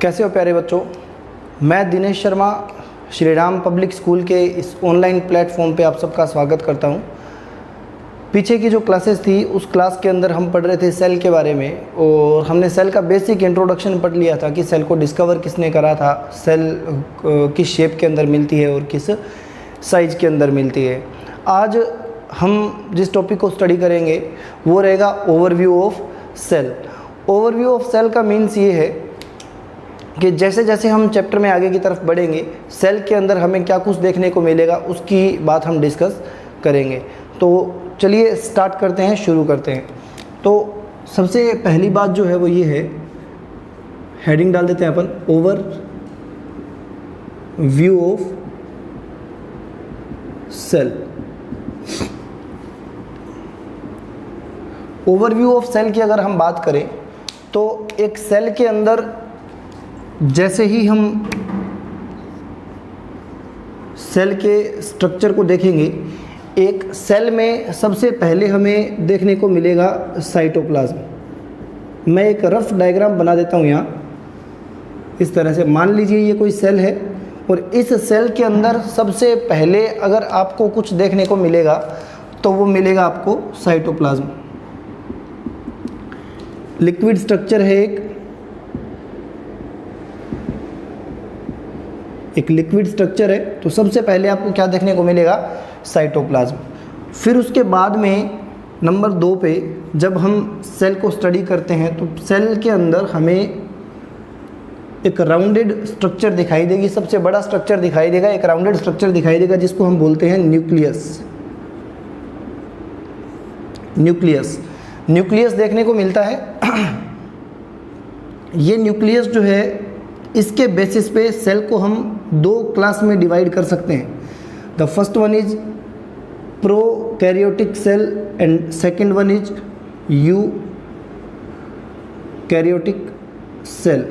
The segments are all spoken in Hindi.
कैसे हो प्यारे बच्चों। मैं दिनेश शर्मा श्री राम पब्लिक स्कूल के इस ऑनलाइन प्लेटफॉर्म पे आप सबका स्वागत करता हूं। पीछे की जो क्लासेस थी उस क्लास के अंदर हम पढ़ रहे थे सेल के बारे में, और हमने सेल का बेसिक इंट्रोडक्शन पढ़ लिया था कि सेल को डिस्कवर किसने करा था, सेल किस शेप के अंदर मिलती है और किस साइज के अंदर मिलती है। आज हम जिस टॉपिक को स्टडी करेंगे वो रहेगा overview of cell. Overview of cell का मीन्स ये है कि जैसे जैसे हम चैप्टर में आगे की तरफ बढ़ेंगे सेल के अंदर हमें क्या कुछ देखने को मिलेगा उसकी बात हम डिस्कस करेंगे। तो चलिए स्टार्ट करते हैं, शुरू करते हैं। तो सबसे पहली बात जो है वो ये है, हेडिंग डाल देते हैं अपन, overview of cell. Overview of cell की अगर हम बात करें तो एक सेल के अंदर जैसे ही हम सेल के स्ट्रक्चर को देखेंगे, एक सेल में सबसे पहले हमें देखने को मिलेगा साइटोप्लाज्म। मैं एक रफ डायग्राम बना देता हूँ यहाँ, इस तरह से। मान लीजिए ये कोई सेल है और इस सेल के अंदर सबसे पहले अगर आपको कुछ देखने को मिलेगा तो वो मिलेगा आपको साइटोप्लाज्म। लिक्विड स्ट्रक्चर है एक लिक्विड स्ट्रक्चर है, तो सबसे पहले आपको क्या देखने को मिलेगा, साइटोप्लाज्म। फिर उसके बाद में नंबर 2 पे जब हम सेल को स्टडी करते हैं तो सेल के अंदर हमें एक राउंडेड स्ट्रक्चर दिखाई देगी, सबसे बड़ा स्ट्रक्चर दिखाई देगा, एक राउंडेड स्ट्रक्चर दिखाई देगा जिसको हम बोलते हैं न्यूक्लियस। न्यूक्लियस देखने को मिलता है। ये न्यूक्लियस जो है इसके बेसिस पे सेल को हम 2 क्लास में डिवाइड कर सकते हैं। The first one is prokaryotic cell and second one is eukaryotic cell.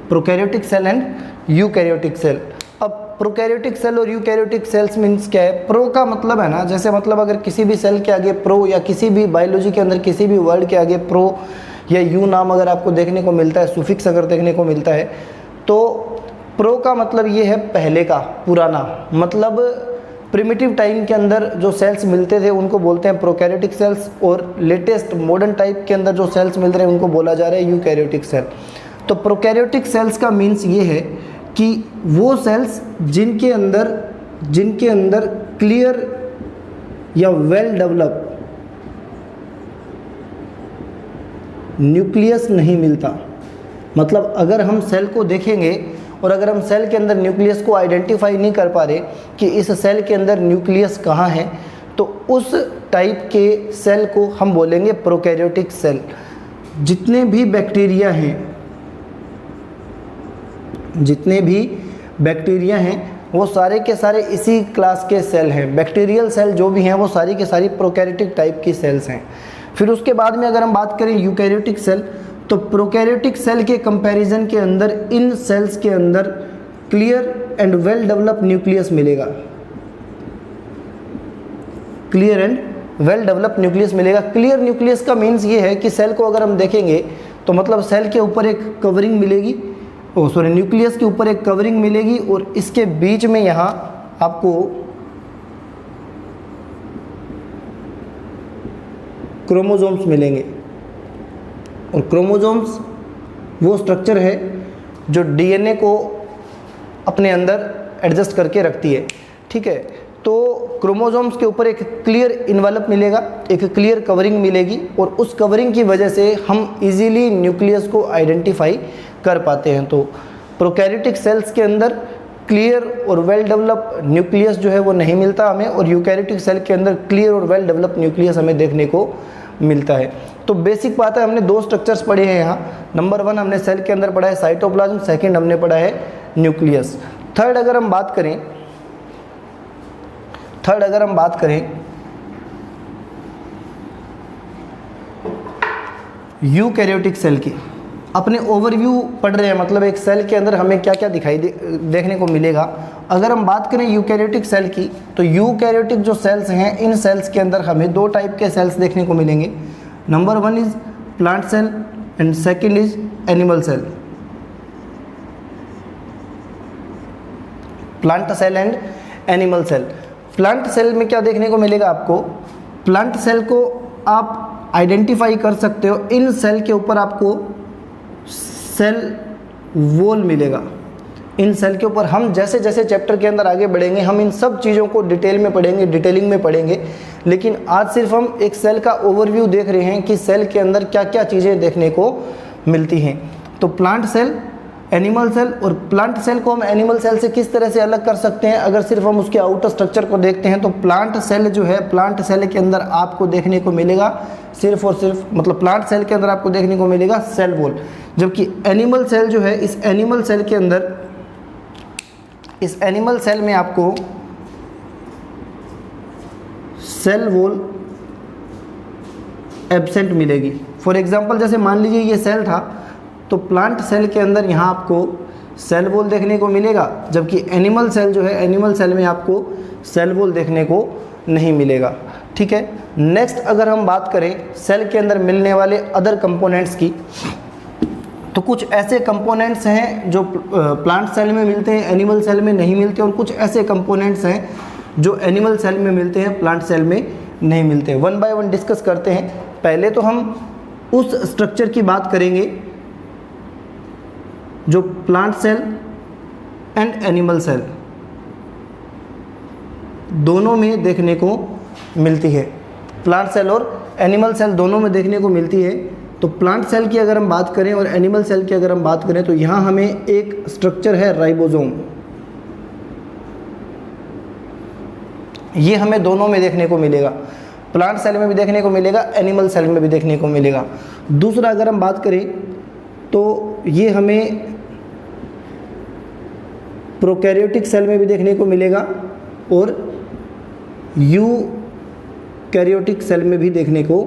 Prokaryotic cell and eukaryotic cell. अब प्रोकैरियोटिक सेल और यूकैरियोटिक सेल्स मीन्स क्या है? प्रो का मतलब है ना, जैसे मतलब अगर किसी भी सेल के आगे प्रो, या किसी भी बायोलॉजी के अंदर किसी भी वर्ड के आगे प्रो या यू नाम अगर आपको देखने को मिलता है, सुफिक्स अगर देखने को मिलता है, तो प्रो का मतलब ये है पहले का, पुराना। मतलब प्रिमिटिव टाइम के अंदर जो सेल्स मिलते थे उनको बोलते हैं प्रोकैरियोटिक सेल्स, और लेटेस्ट मॉडर्न टाइप के अंदर जो सेल्स मिल रहे हैं उनको बोला जा रहा है यूकैरियोटिक सेल। तो प्रोकैरियोटिक सेल्स का मीन्स ये है कि वो सेल्स जिनके अंदर क्लियर या वेल डेवलप न्यूक्लियस नहीं मिलता। मतलब अगर हम सेल को देखेंगे और अगर हम सेल के अंदर न्यूक्लियस को आइडेंटिफाई नहीं कर पा रहे कि इस सेल के अंदर न्यूक्लियस कहाँ है, तो उस टाइप के सेल को हम बोलेंगे प्रोकैरियोटिक सेल। जितने भी बैक्टीरिया हैं वो सारे के सारे इसी क्लास के सेल हैं। बैक्टीरियल सेल जो भी हैं वो सारी के सारी प्रोकैरियोटिक टाइप की सेल्स हैं। फिर उसके बाद में अगर हम बात करें यूकैरियोटिक सेल, तो प्रोकैरियोटिक सेल के कंपैरिजन के अंदर इन सेल्स के अंदर clear and well develop nucleus मिलेगा। क्लियर न्यूक्लियस का मीन्स ये है कि सेल को अगर हम देखेंगे तो मतलब सेल के ऊपर एक कवरिंग मिलेगी, न्यूक्लियस के ऊपर एक कवरिंग मिलेगी, और इसके बीच में यहाँ आपको क्रोमोसोम्स मिलेंगे। और क्रोमोसोम्स वो स्ट्रक्चर है जो डीएनए को अपने अंदर एडजस्ट करके रखती है। ठीक है, तो क्रोमोसोम्स के ऊपर एक क्लियर इन्वेलप मिलेगा, एक क्लियर कवरिंग मिलेगी, और उस कवरिंग की वजह से हम इजीली न्यूक्लियस को आइडेंटिफाई कर पाते हैं। तो प्रोकैरियोटिक सेल्स के अंदर क्लियर और वेल डेवलप न्यूक्लियस जो है वो नहीं मिलता हमें, और यूकैरियोटिक सेल के अंदर क्लियर और वेल डेवलप न्यूक्लियस हमें देखने को मिलता है। तो बेसिक बात है, हमने 2 स्ट्रक्चर्स पढ़े हैं यहाँ। नंबर 1 हमने सेल के अंदर पढ़ा है साइटोप्लाज्म, सेकंड हमने पढ़ा है न्यूक्लियस। थर्ड अगर हम बात करें यूकैरियोटिक सेल की, अपने ओवरव्यू पढ़ रहे हैं, मतलब एक सेल के अंदर हमें क्या क्या देखने को मिलेगा। अगर हम बात करें यूकैरियोटिक सेल की, तो यूकैरियोटिक जो सेल्स हैं, इन सेल्स के अंदर हमें 2 टाइप के सेल्स देखने को मिलेंगे। Number 1 is plant cell and second is animal cell. Plant cell and animal cell. Plant cell में क्या देखने को मिलेगा आपको, प्लांट सेल को आप आइडेंटिफाई कर सकते हो, इन सेल के ऊपर आपको सेल वॉल मिलेगा। इन सेल के ऊपर हम जैसे जैसे चैप्टर के अंदर आगे बढ़ेंगे हम इन सब चीज़ों को डिटेल में पढ़ेंगे, डिटेलिंग में पढ़ेंगे, लेकिन आज सिर्फ हम एक सेल का ओवरव्यू देख रहे हैं कि सेल के अंदर क्या क्या चीज़ें देखने को मिलती हैं। तो प्लांट सेल, एनिमल सेल, और प्लांट सेल को हम एनिमल सेल से किस तरह से अलग कर सकते हैं, अगर सिर्फ हम उसके आउटर स्ट्रक्चर को देखते हैं तो प्लांट सेल जो है, प्लांट सेल के अंदर आपको देखने को मिलेगा सिर्फ और सिर्फ, मतलब प्लांट सेल के अंदर आपको देखने को मिलेगा सेल वॉल, जबकि एनिमल सेल जो है, इस एनिमल सेल के अंदर, इस एनिमल सेल में आपको सेल वॉल एब्सेंट मिलेगी। फॉर एग्जांपल जैसे मान लीजिए ये सेल था, तो प्लांट सेल के अंदर यहाँ आपको सेल वॉल देखने को मिलेगा, जबकि एनिमल सेल जो है, एनिमल सेल में आपको सेल वॉल देखने को नहीं मिलेगा। ठीक है, नेक्स्ट अगर हम बात करें सेल के अंदर मिलने वाले अदर कंपोनेंट्स की, तो कुछ ऐसे कंपोनेंट्स हैं जो प्लांट सेल में मिलते हैं, एनिमल सेल में नहीं मिलते, और कुछ ऐसे कंपोनेंट्स हैं जो एनिमल सेल में मिलते हैं, प्लांट सेल में नहीं मिलते। वन बाय वन डिस्कस करते हैं। पहले तो हम उस स्ट्रक्चर की बात करेंगे जो plant cell and animal cell दोनों में देखने को मिलती है। प्लांट सेल और एनिमल सेल दोनों में देखने को मिलती है। तो प्लांट सेल की अगर हम बात करें और एनिमल सेल की अगर हम बात करें, तो यहाँ हमें एक स्ट्रक्चर है राइबोसोम, ये हमें दोनों में देखने को मिलेगा, प्लांट सेल में भी देखने को मिलेगा, एनिमल सेल में भी देखने को मिलेगा। दूसरा अगर हम बात करें तो ये हमें प्रोकैरियोटिक सेल में भी देखने को मिलेगा और यूकैरियोटिक सेल में भी देखने को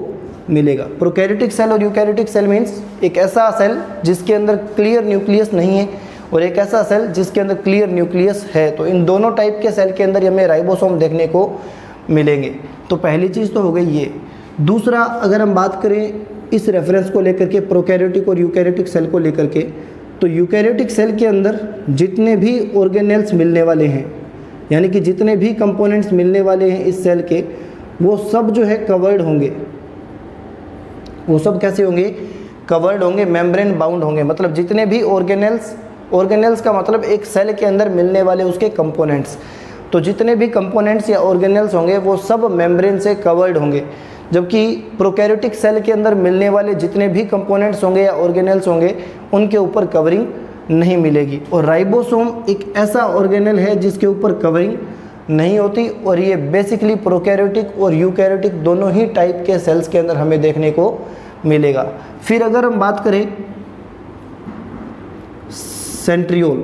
मिलेगा। प्रोकैरियोटिक सेल और यूकैरियोटिक सेल मीन्स एक ऐसा सेल जिसके अंदर क्लियर न्यूक्लियस नहीं है और एक ऐसा सेल जिसके अंदर क्लियर न्यूक्लियस है। तो इन दोनों टाइप के सेल के अंदर हमें राइबोसोम देखने को मिलेंगे। तो पहली चीज़ तो हो गई ये। दूसरा अगर हम बात करें इस रेफरेंस को लेकर के, प्रोकैरियोटिक और यूकैरियोटिक सेल को लेकर के, तो यूकैरियोटिक सेल के अंदर जितने भी ऑर्गेनेल्स मिलने वाले हैं, यानी कि जितने भी कंपोनेंट्स मिलने वाले हैं इस सेल के, वो सब जो है कवर्ड होंगे। वो सब कैसे होंगे? कवर्ड होंगे, मेम्ब्रेन बाउंड होंगे। मतलब जितने भी ऑर्गेनेल्स का मतलब एक सेल के अंदर मिलने वाले उसके कंपोनेंट्स, तो जितने भी कंपोनेंट्स या ऑर्गेनेल्स होंगे वो सब मेम्ब्रेन से कवर्ड होंगे। जबकि प्रोकैरियोटिक सेल के अंदर मिलने वाले जितने भी कंपोनेंट्स होंगे या ऑर्गेनेल्स होंगे उनके ऊपर कवरिंग नहीं मिलेगी। और राइबोसोम एक ऐसा ऑर्गेनेल है जिसके ऊपर कवरिंग नहीं होती, और ये बेसिकली प्रोकैरियोटिक और यूकैरियोटिक दोनों ही टाइप के सेल्स के अंदर हमें देखने को मिलेगा। फिर अगर हम बात करें सेंट्रियोल,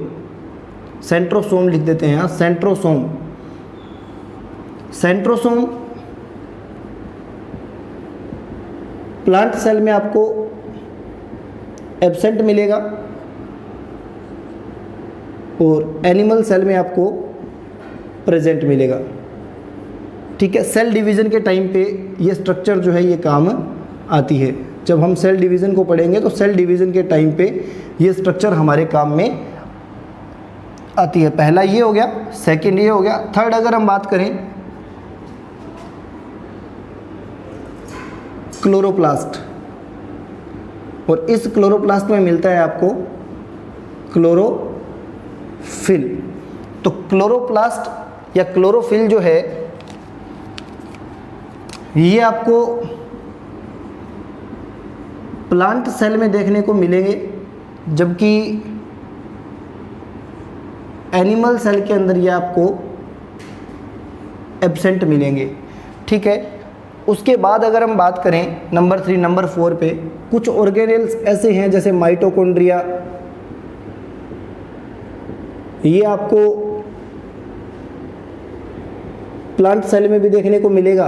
सेंट्रोसोम लिख देते हैं यहाँ, सेंट्रोसोम प्लांट सेल में आपको एब्सेंट मिलेगा और एनिमल सेल में आपको प्रेजेंट मिलेगा। ठीक है, सेल डिवीज़न के टाइम पे ये स्ट्रक्चर जो है ये काम आती है। जब हम सेल डिवीज़न को पढ़ेंगे तो सेल डिवीज़न के टाइम पे ये स्ट्रक्चर हमारे काम में आती है। पहला ये हो गया, सेकंड ये हो गया। थर्ड अगर हम बात करें क्लोरोप्लास्ट, और इस क्लोरोप्लास्ट में मिलता है आपको क्लोरोफिल। तो क्लोरोप्लास्ट या क्लोरोफिल जो है ये आपको प्लांट सेल में देखने को मिलेंगे, जबकि एनिमल सेल के अंदर ये आपको एब्सेंट मिलेंगे। ठीक है, उसके बाद अगर हम बात करें नंबर 3, नंबर 4 पे, कुछ ऑर्गेनेल्स ऐसे हैं जैसे माइटोकॉन्ड्रिया, ये आपको प्लांट सेल में भी देखने को मिलेगा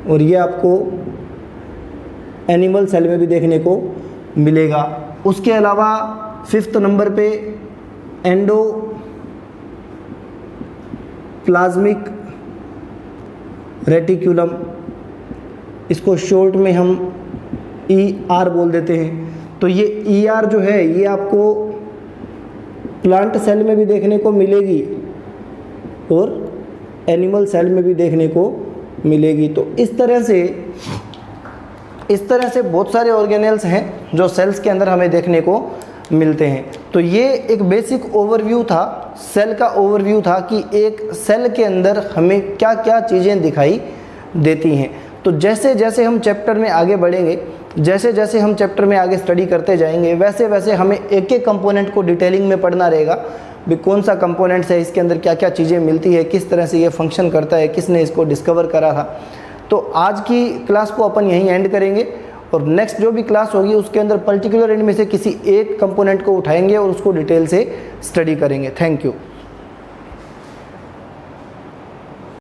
और ये आपको एनिमल सेल में भी देखने को मिलेगा। उसके अलावा 5th नंबर पे एंडोप्लाज्मिक रेटिक्यूलम, इसको शॉर्ट में हम ER बोल देते हैं। तो ये ER जो है ये आपको प्लांट सेल में भी देखने को मिलेगी और एनिमल सेल में भी देखने को मिलेगी। तो इस तरह से बहुत सारे ऑर्गेनेल्स हैं जो सेल्स के अंदर हमें देखने को मिलते हैं। तो ये एक बेसिक ओवरव्यू था, सेल का ओवरव्यू था कि एक सेल के अंदर हमें क्या क्या चीज़ें दिखाई देती हैं। तो जैसे जैसे हम चैप्टर में आगे बढ़ेंगे, जैसे जैसे हम चैप्टर में आगे स्टडी करते जाएंगे, वैसे वैसे हमें एक एक कंपोनेंट को डिटेलिंग में पढ़ना रहेगा भी कौन सा कंपोनेंट्स है, इसके अंदर क्या क्या चीज़ें मिलती है, किस तरह से ये फंक्शन करता है, किसने इसको डिस्कवर करा था। तो आज की क्लास को अपन यहीं एंड करेंगे और नेक्स्ट जो भी क्लास होगी उसके अंदर पर्टिकुलर इनमें से किसी एक कंपोनेंट को उठाएंगे और उसको डिटेल से स्टडी करेंगे। Thank you.